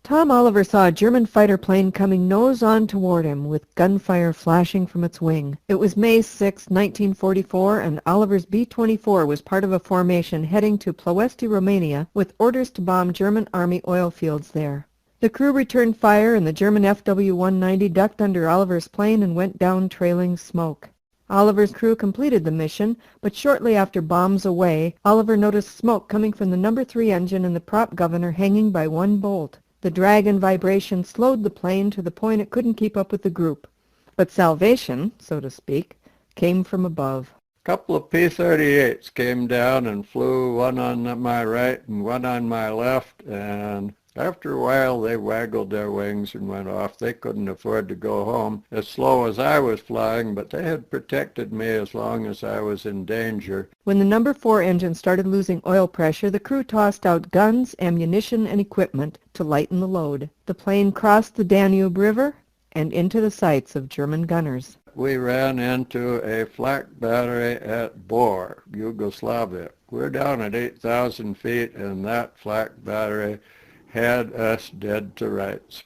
Tom Oliver saw a German fighter plane coming nose-on toward him, with gunfire flashing from its wing. It was May 6, 1944, and Oliver's B-24 was part of a formation heading to Ploiești, Romania, with orders to bomb German Army oil fields there. The crew returned fire, and the German FW-190 ducked under Oliver's plane and went down trailing smoke. Oliver's crew completed the mission, but shortly after bombs away, Oliver noticed smoke coming from the No. 3 engine and the prop governor hanging by one bolt. The drag and vibration slowed the plane to the point it couldn't keep up with the group. But salvation, so to speak, came from above. A couple of P-38s came down and flew, one on my right and one on my left, and after a while they waggled their wings and went off. They couldn't afford to go home as slow as I was flying, but they had protected me as long as I was in danger. When the No. 4 engine started losing oil pressure, the crew tossed out guns, ammunition, and equipment to lighten the load. The plane crossed the Danube River and into the sights of German gunners. We ran into a flak battery at Bor, Yugoslavia. We're down at 8,000 feet, and that flak battery had us dead to rights.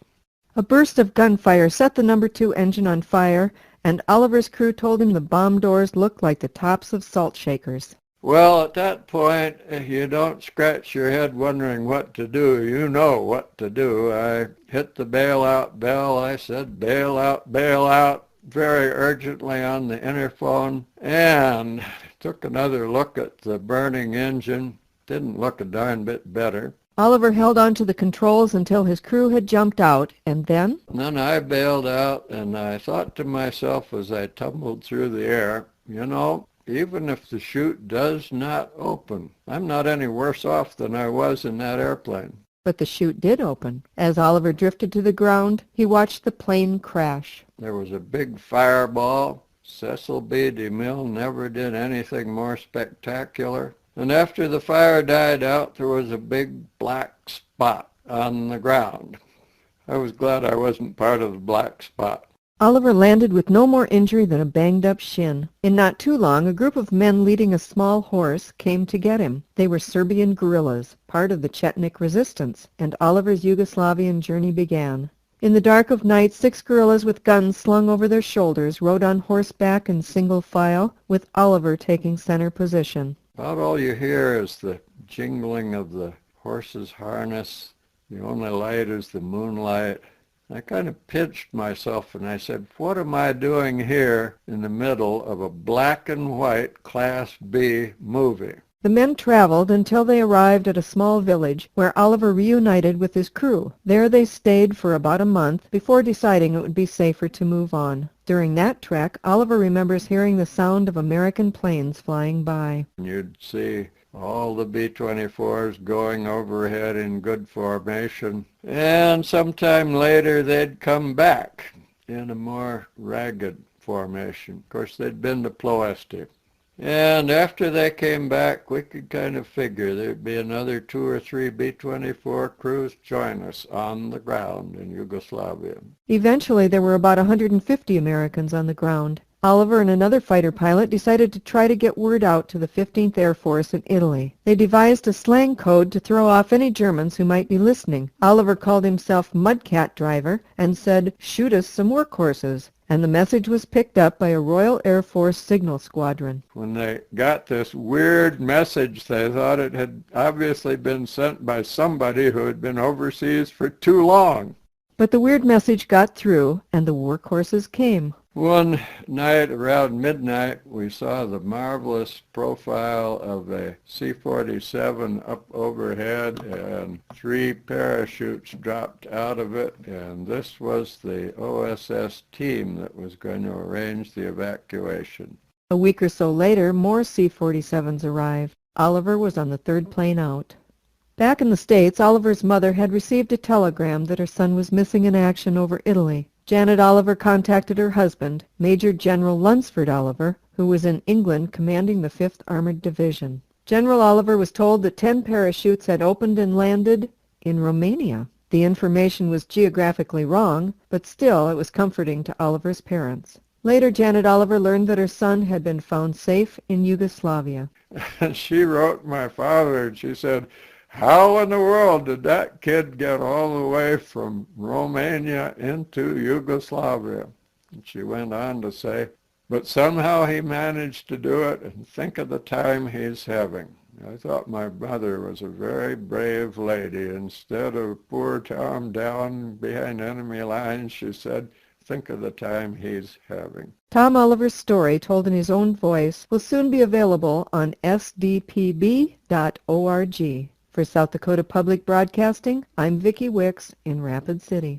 A burst of gunfire set the No. 2 engine on fire, and Oliver's crew told him the bomb doors looked like the tops of salt shakers. Well, at that point, you don't scratch your head wondering what to do. You know what to do. I hit the bailout bell. I said, bail out, very urgently on the interphone, and took another look at the burning engine. Didn't look a darn bit better. Oliver held on to the controls until his crew had jumped out, and then? Then I bailed out, and I thought to myself as I tumbled through the air, you know, even if the chute does not open, I'm not any worse off than I was in that airplane. But the chute did open. As Oliver drifted to the ground, he watched the plane crash. There was a big fireball. Cecil B. DeMille never did anything more spectacular. And after the fire died out, there was a big black spot on the ground. I was glad I wasn't part of the black spot. Oliver landed with no more injury than a banged-up shin. In not too long, a group of men leading a small horse came to get him. They were Serbian guerrillas, part of the Chetnik resistance, and Oliver's Yugoslavian journey began. In the dark of night, 6 guerrillas with guns slung over their shoulders rode on horseback in single file, with Oliver taking center position. About all you hear is the jingling of the horse's harness. The only light is the moonlight. I kind of pinched myself and I said, what am I doing here in the middle of a black and white Class B movie? The men traveled until they arrived at a small village where Oliver reunited with his crew. There they stayed for about a month before deciding it would be safer to move on. During that trek, Oliver remembers hearing the sound of American planes flying by. You'd see all the B-24s going overhead in good formation, and sometime later they'd come back in a more ragged formation. Of course, they'd been to Ploiești. And after they came back, we could kind of figure there'd be another 2 or 3 B-24 crews join us on the ground in Yugoslavia. Eventually, there were about 150 Americans on the ground. Oliver and another fighter pilot decided to try to get word out to the 15th Air Force in Italy. They devised a slang code to throw off any Germans who might be listening. Oliver called himself Mudcat Driver and said, "Shoot us some workhorses." And the message was picked up by a Royal Air Force signal squadron. When they got this weird message, they thought it had obviously been sent by somebody who had been overseas for too long. But the weird message got through, and the workhorses came. One night around midnight, we saw the marvelous profile of a C-47 up overhead, and 3 parachutes dropped out of it, and this was the OSS team that was going to arrange the evacuation. A week or so later, more C-47s arrived. Oliver was on the 3rd plane out. Back in the States, Oliver's mother had received a telegram that her son was missing in action over Italy. Janet Oliver contacted her husband, Major General Lunsford Oliver, who was in England commanding the 5th Armored Division. General Oliver was told that 10 parachutes had opened and landed in Romania. The information was geographically wrong, but still it was comforting to Oliver's parents. Later, Janet Oliver learned that her son had been found safe in Yugoslavia. And she wrote my father and she said, how in the world did that kid get all the way from Romania into Yugoslavia? And she went on to say, but somehow he managed to do it, and think of the time he's having. I thought my mother was a very brave lady. Instead of poor Tom down behind enemy lines, she said, think of the time he's having. Tom Oliver's story, told in his own voice, will soon be available on sdpb.org. For South Dakota Public Broadcasting, I'm Vicki Wicks in Rapid City.